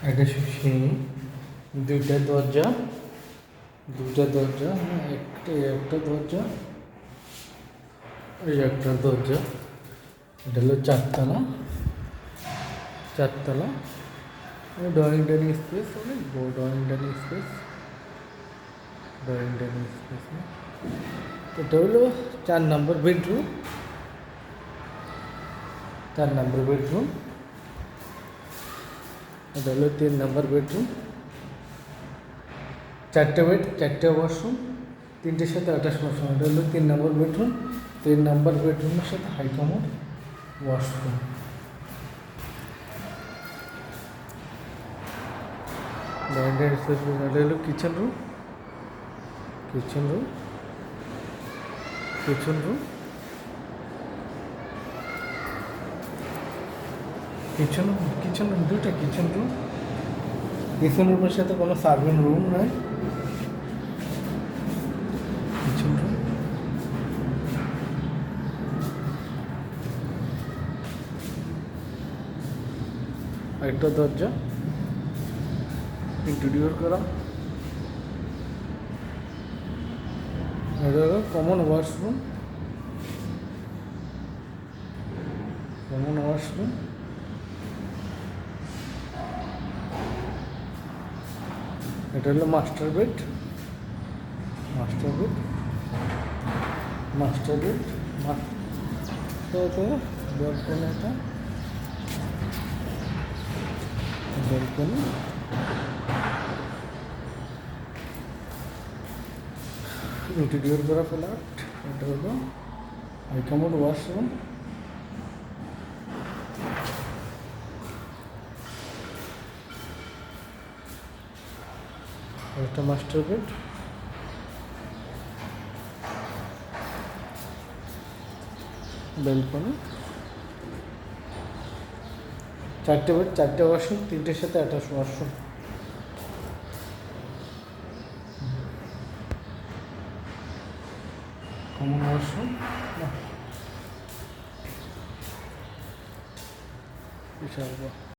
একটা সিঁড়ি, দুইটা দরজা, হ্যাঁ, একটা দরজা, এই একটা দরজা। এটা হলো চারতলা। ড্রয়িং স্পেস, অনেক বড় ড্রয়িং স্পেস। এটা হলো 4 নম্বর বেডরুম। এটা হলো 3 নম্বর বেডরুম। 4টে বেড, 4টে ওয়াশরুম, 3টের সাথে 28 ওয়াশরুম। এটা হলো 3 নম্বর বেডরুম। 3 নম্বর বেডরুমের সাথে হাই কমোড ওয়াশরুম। এটা হলো কিচেন রুম। দুইটা কিচেন রুম। কিচেন রুমের সাথে কোনো সার্ভিং রুম নাই। কিচেন রুম, একটা দরজা ইন্টেরিয়র করা। এটা হলো কমন ওয়াশরুম। এটা হলো মাস্টার বেড। ব্যালকনি, ইন্টেরিয়র করা ফ্ল্যাট। এটা হলো হাই কমোড ওয়াশরুম। একটা মাস্টার বেড, ব্যালকনি, 4টে বেড, 4টে ওয়াশরুম, 3টের সাথে 28 ওয়াশরুম। কমন ওয়াশরুম, বিশাল।